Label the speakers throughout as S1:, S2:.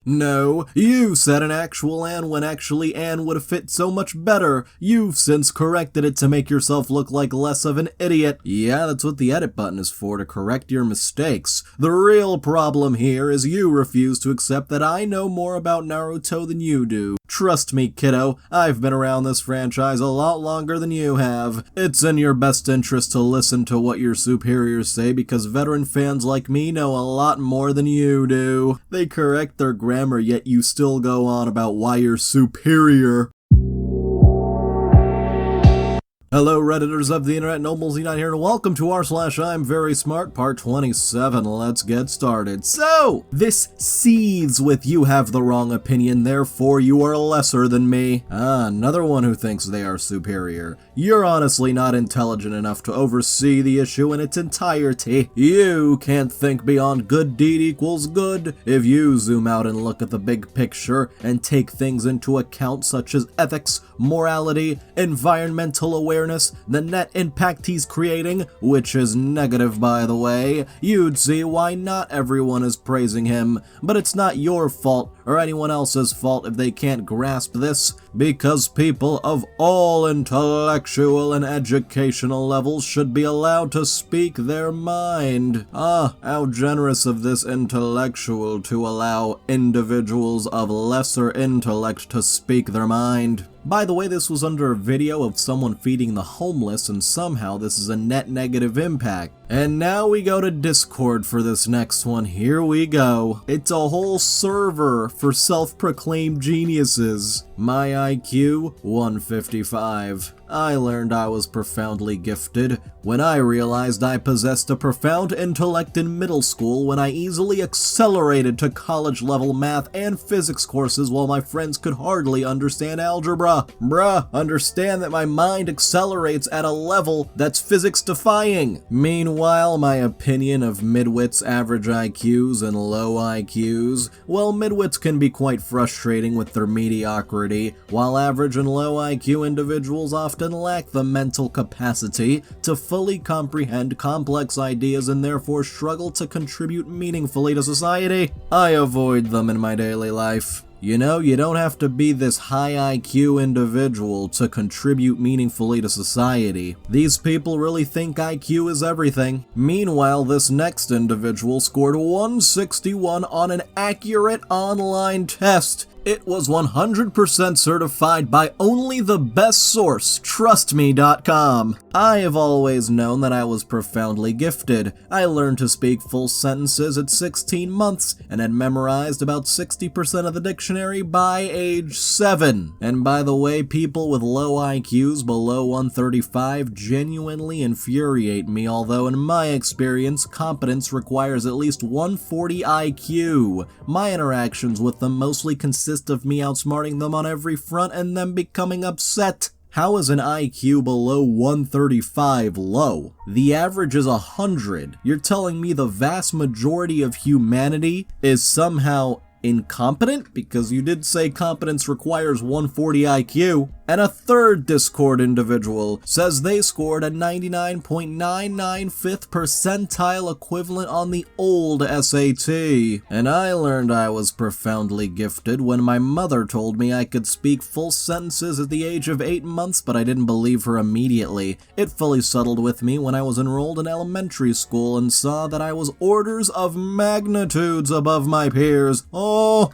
S1: No, you said an actual and when actually and would have fit so much better. You've since corrected it to make yourself look like less of an idiot. Yeah, that's what the edit button is for, to correct your mistakes. The real problem here is you refuse to accept that I know more about Naruto than you do. Trust me, kiddo, I've been around this franchise a lot longer than you have. It's in your best interest to listen to what your superiors say because veteran fans like me know a lot more than you do. They correct their grammar, yet you still go on about why you're superior. Hello Redditors of the internet, Noble Xenon here, and welcome to r/I'm Very Smart, part 27. Let's get started. So, this seethes with you have the wrong opinion, therefore you are lesser than me. Another one who thinks they are superior. You're honestly not intelligent enough to oversee the issue in its entirety. You can't think beyond good deed equals good. If you zoom out and look at the big picture and take things into account such as ethics, morality, environmental awareness, the net impact he's creating, which is negative by the way, you'd see why not everyone is praising him. But it's not your fault or anyone else's fault if they can't grasp this, because people of all intellectual and educational levels should be allowed to speak their mind. How generous of this intellectual to allow individuals of lesser intellect to speak their mind. By the way, this was under a video of someone feeding the homeless, and somehow this is a net negative impact. And now we go to Discord for this next one. Here we go. It's a whole server for self-proclaimed geniuses. My IQ, 155. I learned I was profoundly gifted when I realized I possessed a profound intellect in middle school when I easily accelerated to college-level math and physics courses while my friends could hardly understand algebra. Bruh, understand that my mind accelerates at a level that's physics-defying. Meanwhile, my opinion of midwits' average IQs and low IQs, well, midwits can be quite frustrating with their mediocrity, while average and low IQ individuals often lack the mental capacity to fully comprehend complex ideas and therefore struggle to contribute meaningfully to society. I avoid them in my daily life. You know, you don't have to be this high IQ individual to contribute meaningfully to society. These people really think IQ is everything. Meanwhile, this next individual scored 161 on an accurate online test. It was 100% certified by only the best source, trustme.com. I have always known that I was profoundly gifted. I learned to speak full sentences at 16 months and had memorized about 60% of the dictionary by age 7. And by the way, people with low IQs below 135 genuinely infuriate me, although in my experience, competence requires at least 140 IQ. My interactions with them mostly consist of me outsmarting them on every front and them becoming upset. How is an IQ below 135 low? The average is 100. You're telling me the vast majority of humanity is somehow incompetent? Because you did say competence requires 140 IQ. And a third Discord individual says they scored a 99.995th percentile equivalent on the old SAT. And I learned I was profoundly gifted when my mother told me I could speak full sentences at the age of 8 months, but I didn't believe her immediately. It fully settled with me when I was enrolled in elementary school and saw that I was orders of magnitudes above my peers. Oh!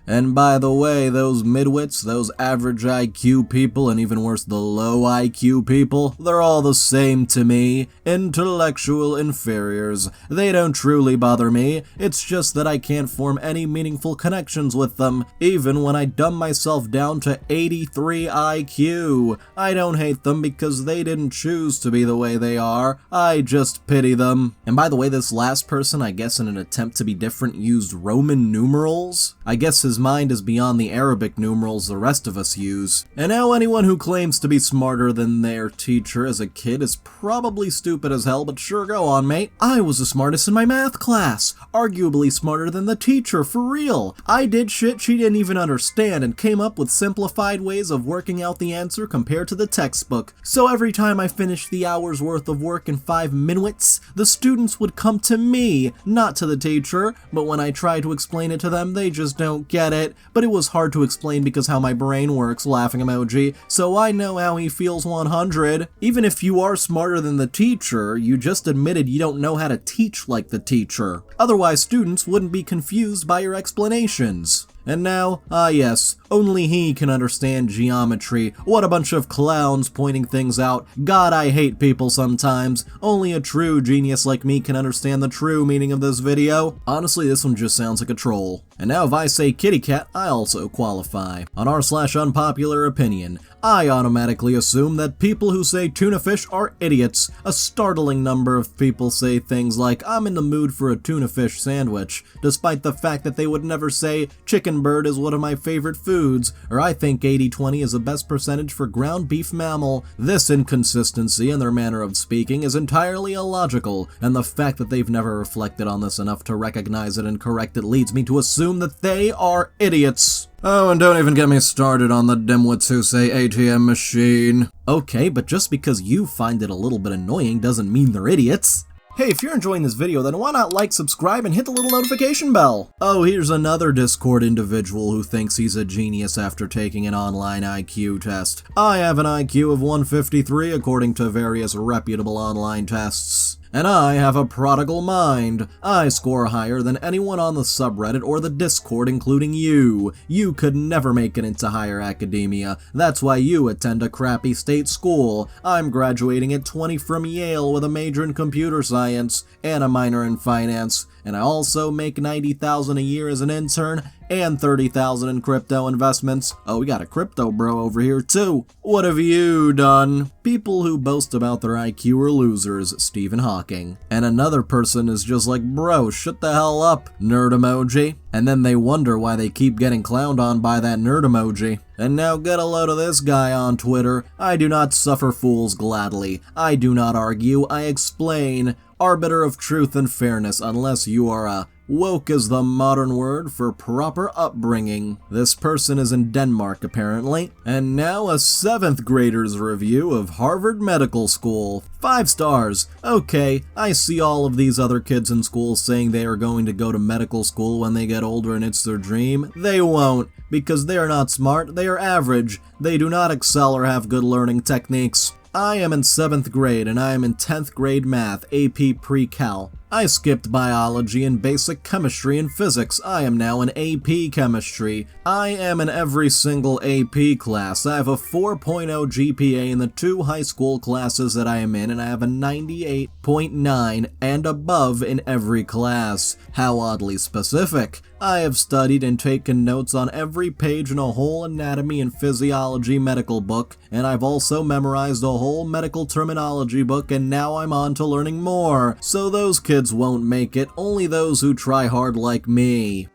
S1: And by the way, those midwits, those average IQ people, and even worse, the low IQ people, they're all the same to me. Intellectual inferiors. They don't truly bother me, it's just that I can't form any meaningful connections with them, even when I dumb myself down to 83 IQ. I don't hate them because they didn't choose to be the way they are, I just pity them. And by the way, this last person, I guess in an attempt to be different, used Roman numerals? I guess his mind is beyond the Arabic numerals the rest of us use. And now anyone who claims to be smarter than their teacher as a kid is probably stupid as hell, but sure, go on, mate. I was the smartest in my math class, arguably smarter than the teacher, for real. I did shit she didn't even understand and came up with simplified ways of working out the answer compared to the textbook. So every time I finished the hour's worth of work in 5 minutes, the students would come to me, not to the teacher, but when I try to explain it to them, they just don't get it. But it was hard to explain because how my brain works, laughing emoji, so I know how he feels 100. Even if you are smarter than the teacher, you just admitted you don't know how to teach like the teacher. Otherwise, students wouldn't be confused by your explanations. And now, yes, only he can understand geometry. What a bunch of clowns pointing things out. God, I hate people sometimes. Only a true genius like me can understand the true meaning of this video. Honestly, this one just sounds like a troll. And now if I say kitty cat, I also qualify. On r/unpopular opinion, I automatically assume that people who say tuna fish are idiots. A startling number of people say things like, I'm in the mood for a tuna fish sandwich, despite the fact that they would never say chicken bird is one of my favorite foods, or I think 80-20 is the best percentage for ground beef mammal. This inconsistency in their manner of speaking is entirely illogical, and the fact that they've never reflected on this enough to recognize it and correct it leads me to assume that they are idiots. Oh, and don't even get me started on the dimwits who say ATM machine. Okay, but just because you find it a little bit annoying doesn't mean they're idiots. Hey, if you're enjoying this video, then why not like, subscribe, and hit the little notification bell? Oh, here's another Discord individual who thinks he's a genius after taking an online IQ test. I have an IQ of 153 according to various reputable online tests. And I have a prodigal mind. I score higher than anyone on the subreddit or the Discord, including you. You could never make it into higher academia. That's why you attend a crappy state school. I'm graduating at 20 from Yale with a major in computer science and a minor in finance. And I also make $90,000 a year as an intern and $30,000 in crypto investments. Oh, we got a crypto bro over here too. What have you done? People who boast about their IQ are losers, Stephen Hawking. And another person is just like, bro, shut the hell up, nerd emoji. And then they wonder why they keep getting clowned on by that nerd emoji. And now get a load of this guy on Twitter. I do not suffer fools gladly. I do not argue, I explain. Arbiter of truth and fairness, unless you are a woke is the modern word for proper upbringing. This person is in Denmark, apparently. And now a 7th grader's review of Harvard Medical School. 5 stars. Okay, I see all of these other kids in school saying they are going to go to medical school when they get older and it's their dream. They won't, because they are not smart, they are average. They do not excel or have good learning techniques. I am in 7th grade and I am in 10th grade math, AP Pre-Cal. I skipped biology and basic chemistry and physics. I am now in AP chemistry. I am in every single AP class. I have a 4.0 GPA in the 2 high school classes that I am in, and I have a 98.9 and above in every class. How oddly specific. I have studied and taken notes on every page in a whole anatomy and physiology medical book, and I've also memorized a whole medical terminology book, and now I'm on to learning more. So those kids won't make it, only those who try hard like me.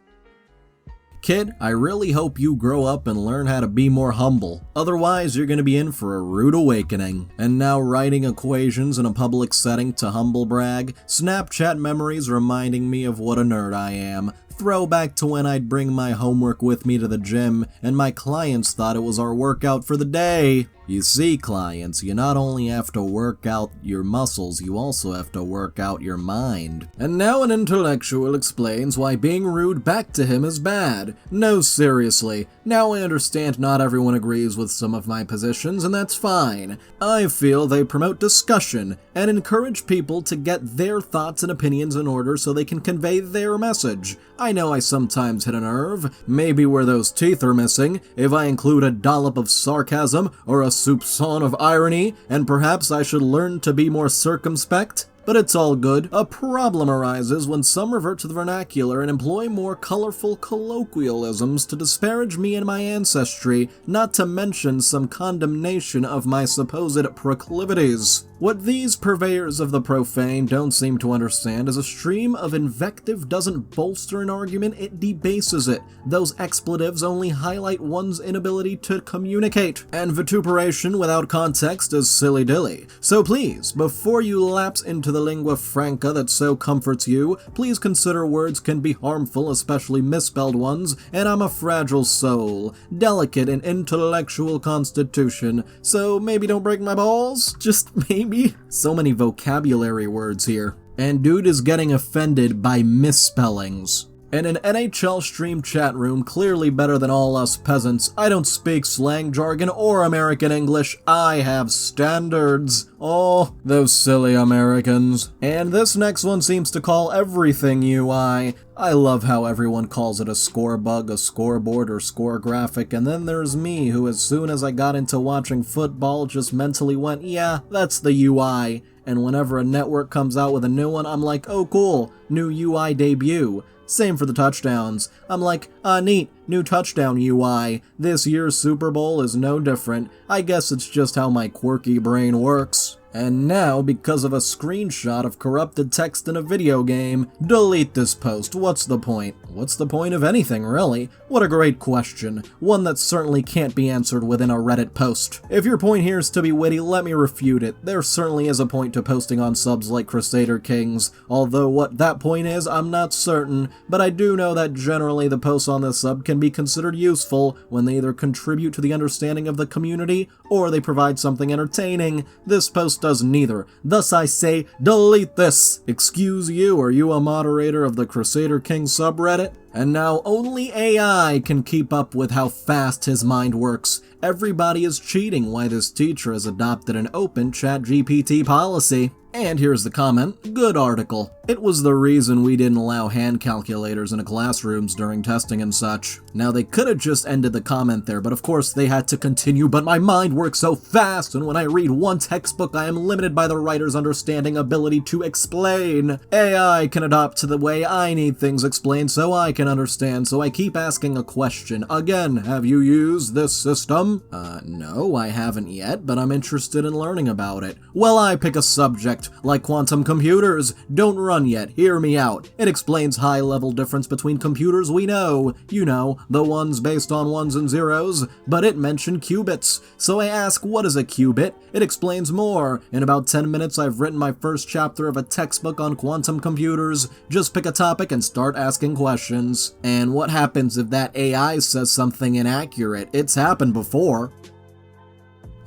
S1: Kid, I really hope you grow up and learn how to be more humble. Otherwise, you're gonna be in for a rude awakening. And now writing equations in a public setting to humble brag, Snapchat memories reminding me of what a nerd I am. Throwback to when I'd bring my homework with me to the gym, and my clients thought it was our workout for the day. You see, clients, you not only have to work out your muscles, you also have to work out your mind. And now an intellectual explains why being rude back to him is bad. No, seriously. Now I understand not everyone agrees with some of my positions, and that's fine. I feel they promote discussion and encourage people to get their thoughts and opinions in order so they can convey their message. I know I sometimes hit a nerve, maybe where those teeth are missing, if I include a dollop of sarcasm or a soupçon of irony, and perhaps I should learn to be more circumspect. But it's all good. A problem arises when some revert to the vernacular and employ more colorful colloquialisms to disparage me and my ancestry, not to mention some condemnation of my supposed proclivities. What these purveyors of the profane don't seem to understand is a stream of invective doesn't bolster an argument, it debases it. Those expletives only highlight one's inability to communicate, and vituperation without context is silly-dilly. So please, before you lapse into the lingua franca that so comforts you, please consider words can be harmful, especially misspelled ones, and I'm a fragile soul, delicate and intellectual constitution, so maybe don't break my balls? Just maybe? So many vocabulary words here. And dude is getting offended by misspellings. In an NHL stream chat room, clearly better than all us peasants, I don't speak slang jargon or American English, I have standards. Oh, those silly Americans. And this next one seems to call everything UI. I love how everyone calls it a score bug, a scoreboard, or score graphic, and then there's me, who as soon as I got into watching football just mentally went, yeah, that's the UI. And whenever a network comes out with a new one, I'm like, oh cool, new UI debut. Same for the touchdowns. I'm like, neat, new touchdown UI. This year's Super Bowl is no different. I guess it's just how my quirky brain works. And now, because of a screenshot of corrupted text in a video game, delete this post. What's the point? What's the point of anything, really? What a great question. One that certainly can't be answered within a Reddit post. If your point here is to be witty, let me refute it. There certainly is a point to posting on subs like Crusader Kings, although what that point is, I'm not certain, but I do know that generally the posts on this sub can be considered useful when they either contribute to the understanding of the community or they provide something entertaining. This post does neither. Thus I say, delete this! Excuse you, are you a moderator of the Crusader King subreddit? And now only AI can keep up with how fast his mind works. Everybody is cheating why this teacher has adopted an open ChatGPT policy. And here's the comment. Good article. It was the reason we didn't allow hand calculators in classrooms during testing and such. Now they could have just ended the comment there, but of course they had to continue, but my mind works so fast, and when I read one textbook I am limited by the writer's understanding ability to explain. AI can adapt to the way I need things explained so I can understand, so I keep asking a question. Again, have you used this system? No, I haven't yet, but I'm interested in learning about it. Well, I pick a subject, like quantum computers. Don't run yet, hear me out. It explains high-level difference between computers we know. You know, the ones based on ones and zeros, but it mentioned qubits. So I ask, what is a qubit? It explains more. In about 10 minutes, I've written my first chapter of a textbook on quantum computers. Just pick a topic and start asking questions. And what happens if that AI says something inaccurate? It's happened before.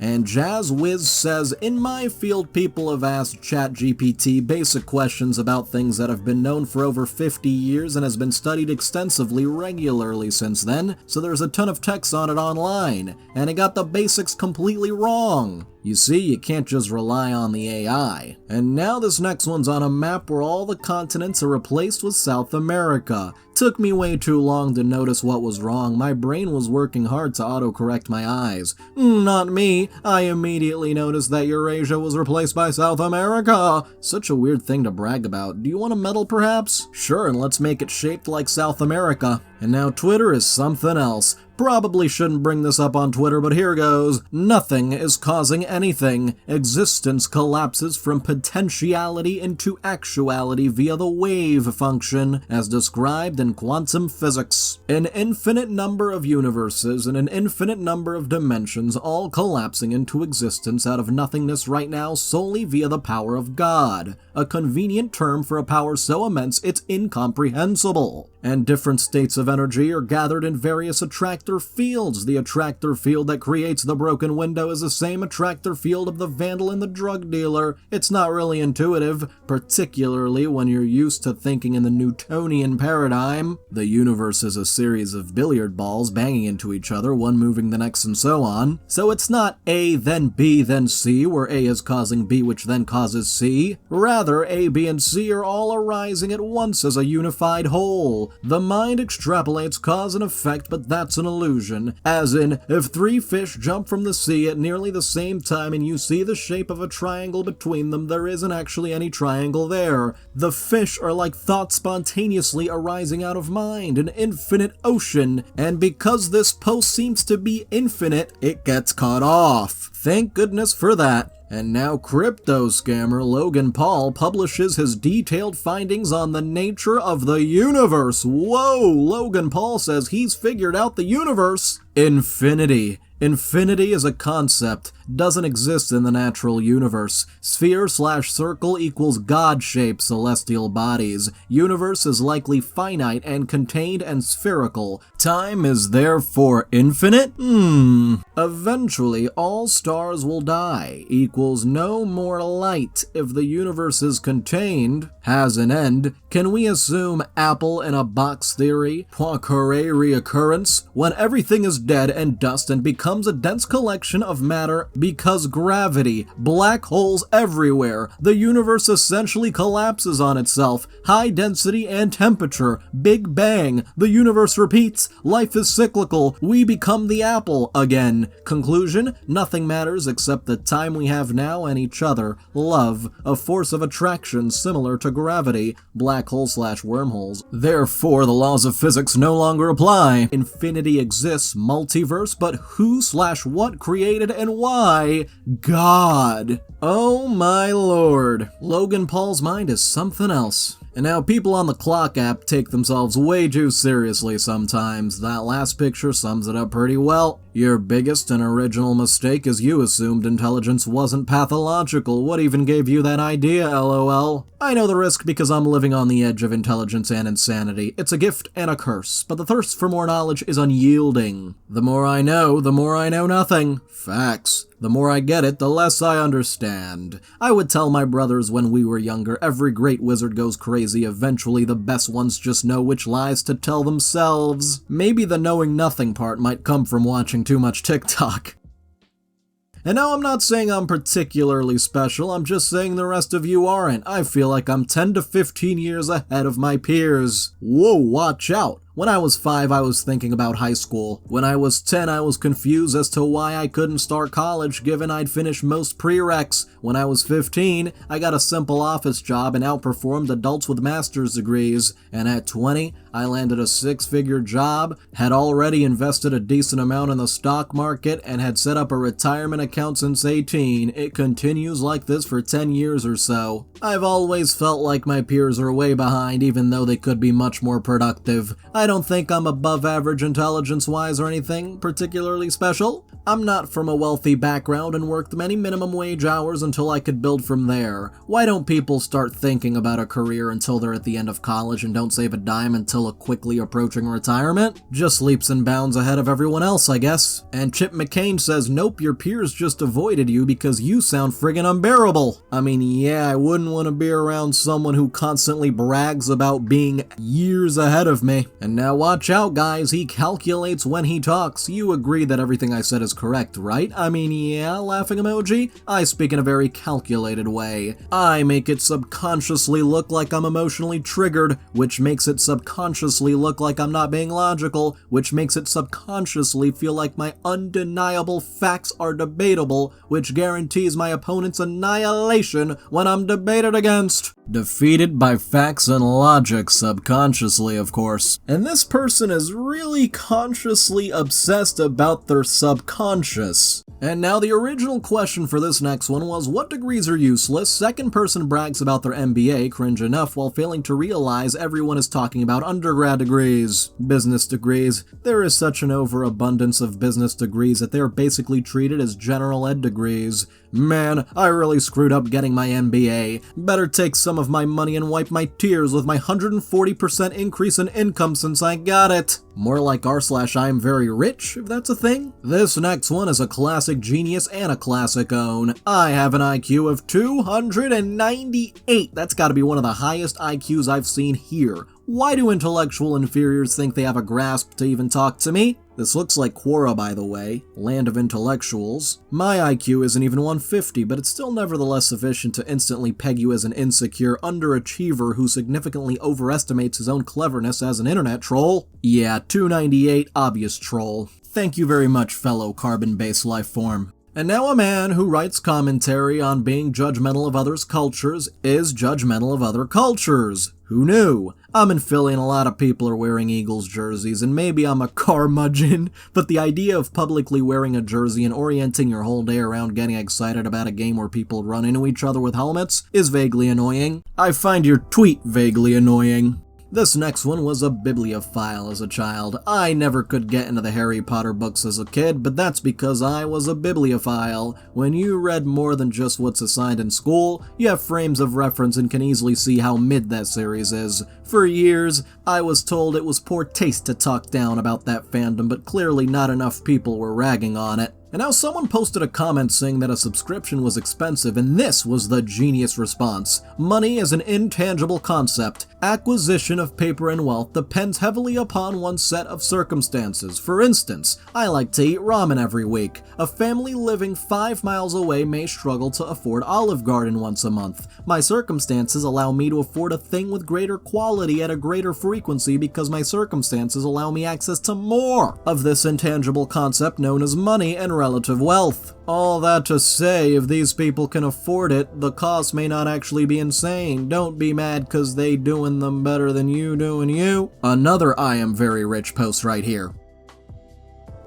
S1: And JazzWiz says, in my field people have asked ChatGPT basic questions about things that have been known for over 50 years and has been studied extensively regularly since then, so there's a ton of text on it online, and it got the basics completely wrong. You see, you can't just rely on the AI. And now this next one's on a map where all the continents are replaced with South America. Took me way too long to notice what was wrong. My brain was working hard to autocorrect my eyes. Not me. I immediately noticed that Eurasia was replaced by South America. Such a weird thing to brag about. Do you want a medal perhaps? Sure, and let's make it shaped like South America. And now Twitter is something else. Probably shouldn't bring this up on Twitter, but here goes. Nothing is causing anything. Existence collapses from potentiality into actuality via the wave function, as described in quantum physics. An infinite number of universes and an infinite number of dimensions all collapsing into existence out of nothingness right now solely via the power of God. A convenient term for a power so immense it's incomprehensible. And different states of energy are gathered in various attractor fields. The attractor field that creates the broken window is the same attractor field of the vandal and the drug dealer. It's not really intuitive, particularly when you're used to thinking in the Newtonian paradigm. The universe is a series of billiard balls banging into each other, one moving the next and so on. So it's not A, then B, then C, where A is causing B, which then causes C. Rather, A, B, and C are all arising at once as a unified whole. simple. The mind extrapolates cause and effect, but that's an illusion. As in, if 3 fish jump from the sea at nearly the same time and you see the shape of a triangle between them, there isn't actually any triangle there. The fish are like thoughts spontaneously arising out of mind, an infinite ocean, and because this post seems to be infinite, it gets cut off. Thank goodness for that. And now crypto scammer Logan Paul publishes his detailed findings on the nature of the universe. Whoa, Logan Paul says he's figured out the universe. Infinity. Infinity is a concept, doesn't exist in the natural universe. Sphere/circle equals God-shaped celestial bodies. Universe is likely finite and contained and spherical. Time is therefore infinite? Eventually, all stars will die equals no more light. If the universe is contained, has an end, can we assume apple in a box theory? Poincare reoccurrence? When everything is dead and dust and becomes a dense collection of matter because gravity, black holes everywhere, the universe essentially collapses on itself, high density and temperature, Big Bang, the universe repeats, life is cyclical, we become the apple again. Conclusion, nothing matters except the time we have now and each other. Love, a force of attraction similar to gravity, black hole/wormholes. Therefore, the laws of physics no longer apply. Infinity exists, multiverse, but who/what created and why? God. Oh my lord. Logan Paul's mind is something else. And now people on the Clock app take themselves way too seriously sometimes. That last picture sums it up pretty well. Your biggest and original mistake is you assumed intelligence wasn't pathological. What even gave you that idea, LOL? I know the risk because I'm living on the edge of intelligence and insanity. It's a gift and a curse, but the thirst for more knowledge is unyielding. The more I know nothing. Facts. The more I get it, the less I understand. I would tell my brothers when we were younger, every great wizard goes crazy. Eventually, the best ones just know which lies to tell themselves. Maybe the knowing nothing part might come from watching too much TikTok. And now I'm not saying I'm particularly special, I'm just saying the rest of you aren't. I feel like I'm 10 to 15 years ahead of my peers. Whoa, watch out. When I was 5, I was thinking about high school. When I was 10, I was confused as to why I couldn't start college given I'd finished most prereqs. When I was 15, I got a simple office job and outperformed adults with master's degrees. And at 20, I landed a 6-figure job, had already invested a decent amount in the stock market, and had set up a retirement account since 18. It continues like this for 10 years or so. I've always felt like my peers are way behind even though they could be much more productive. I don't think I'm above average intelligence-wise or anything particularly special. I'm not from a wealthy background and worked many minimum wage hours until I could build from there. Why don't people start thinking about a career until they're at the end of college and don't save a dime until a quickly approaching retirement? Just leaps and bounds ahead of everyone else, I guess. And Chip McCain says, nope, your peers just avoided you because you sound friggin' unbearable. I mean, yeah, I wouldn't want to be around someone who constantly brags about being years ahead of me. And now watch out, guys, he calculates when he talks. You agree that everything I said is correct, right? I mean, yeah, laughing emoji? I speak in a very calculated way. I make it subconsciously look like I'm emotionally triggered, which makes it subconsciously look like I'm not being logical, which makes it subconsciously feel like my undeniable facts are debatable, which guarantees my opponent's annihilation when I'm debated against. Defeated by facts and logic subconsciously, of course. And this person is really consciously obsessed about their subconscious. And now the original question for this next one was, what degrees are useless? Second person brags about their MBA, cringe enough, while failing to realize everyone is talking about undergrad degrees. Business degrees. There is such an overabundance of business degrees that they are basically treated as general ed degrees. Man, I really screwed up getting my MBA. Better take some of my money and wipe my tears with my 140% increase in income since I got it. More like r/I'm very rich, if that's a thing. This next one is a classic genius and a classic own. I have an IQ of 298. That's gotta be one of the highest IQs I've seen here. Why do intellectual inferiors think they have a grasp to even talk to me? This looks like Quora, by the way, land of intellectuals. My IQ isn't even 150, but it's still nevertheless sufficient to instantly peg you as an insecure underachiever who significantly overestimates his own cleverness as an internet troll. Yeah, 298, obvious troll. Thank you very much, fellow carbon-based life form. And now a man who writes commentary on being judgmental of others' cultures is judgmental of other cultures. Who knew? I'm in Philly and a lot of people are wearing Eagles jerseys, and maybe I'm a curmudgeon, but the idea of publicly wearing a jersey and orienting your whole day around getting excited about a game where people run into each other with helmets is vaguely annoying. I find your tweet vaguely annoying. This next one was a bibliophile as a child. I never could get into the Harry Potter books as a kid, but that's because I was a bibliophile. When you read more than just what's assigned in school, you have frames of reference and can easily see how mid that series is. For years, I was told it was poor taste to talk down about that fandom, but clearly not enough people were ragging on it. And now someone posted a comment saying that a subscription was expensive, and this was the genius response. Money is an intangible concept. Acquisition of paper and wealth depends heavily upon one's set of circumstances. For instance, I like to eat ramen every week. A family living 5 miles away may struggle to afford Olive Garden once a month. My circumstances allow me to afford a thing with greater quality at a greater frequency because my circumstances allow me access to more of this intangible concept known as money and relative wealth. All that to say, if these people can afford it, the cost may not actually be insane. Don't be mad cause they doing them better than you doing you. Another I am very rich post right here.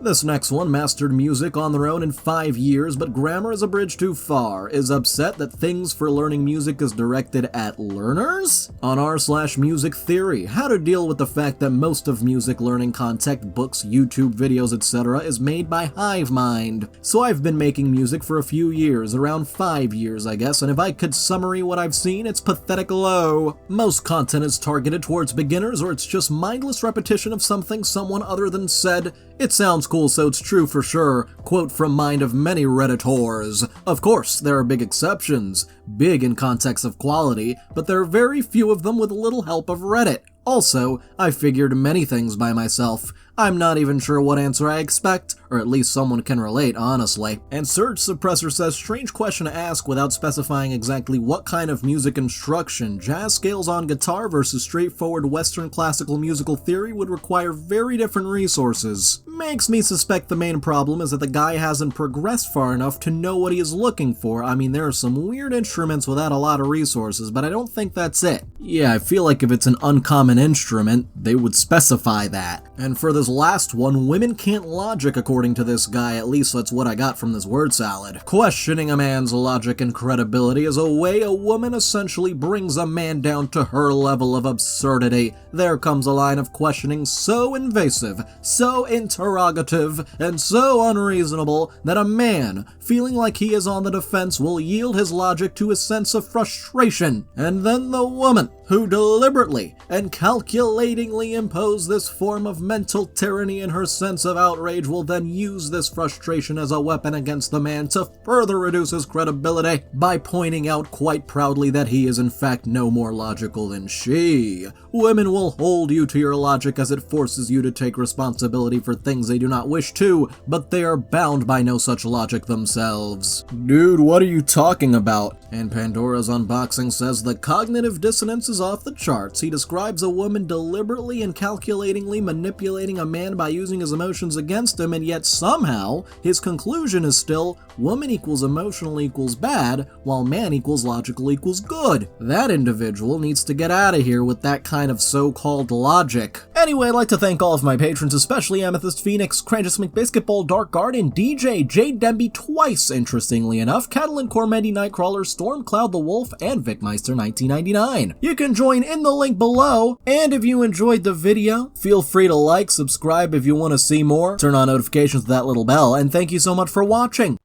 S1: This next one mastered music on their own in 5 years, but grammar is a bridge too far. Is upset that things for learning music is directed at learners? On r/music theory, how to deal with the fact that most of music learning content, books, YouTube videos, etc. is made by hive mind. So I've been making music for a few years, around 5 years I guess, and if I could summary what I've seen, it's pathetic low. Most content is targeted towards beginners, or it's just mindless repetition of something someone other than said. It sounds cool, so it's true for sure. Quote from mind of many Redditors. Of course, there are big exceptions. Big in context of quality, but there are very few of them with little help of Reddit. Also, I figured many things by myself. I'm not even sure what answer I expect, or at least someone can relate, honestly. And Surge Suppressor says, strange question to ask without specifying exactly what kind of music instruction. Jazz scales on guitar versus straightforward Western classical musical theory would require very different resources. Makes me suspect the main problem is that the guy hasn't progressed far enough to know what he is looking for. I mean, there are some weird instruments without a lot of resources, but I don't think that's it. Yeah, I feel like if it's an uncommon instrument, they would specify that. And for this last one, women can't logic according to this guy, at least that's what I got from this word salad. Questioning a man's logic and credibility is a way a woman essentially brings a man down to her level of absurdity. There comes a line of questioning so invasive, so interrogative, and so unreasonable that a man, feeling like he is on the defense, will yield his logic to his sense of frustration. And then the woman, who deliberately and calculatingly impose this form of mental tyranny in her sense of outrage, will then use this frustration as a weapon against the man to further reduce his credibility by pointing out quite proudly that he is in fact no more logical than she. Women will hold you to your logic as it forces you to take responsibility for things they do not wish to, but they are bound by no such logic themselves. Dude, what are you talking about? And Pandora's Unboxing says the cognitive dissonance is off the charts. He describes a woman deliberately and calculatingly manipulating a man by using his emotions against him, and yet somehow his conclusion is still woman equals emotional equals bad, while man equals logical equals good. That individual needs to get out of here with that kind of so-called logic. Anyway, I'd like to thank all of my patrons, especially Amethyst Phoenix, Crantus McBisketball, Dark Garden, DJ, Jade Demby twice, interestingly enough, Catalan Cormendi, Nightcrawler, Stormcloud the Wolf, and Vicmeister 1999. You can join in the link below, and if you enjoyed the video, feel free to like, subscribe if you want to see more, turn on notifications with that little bell, and thank you so much for watching.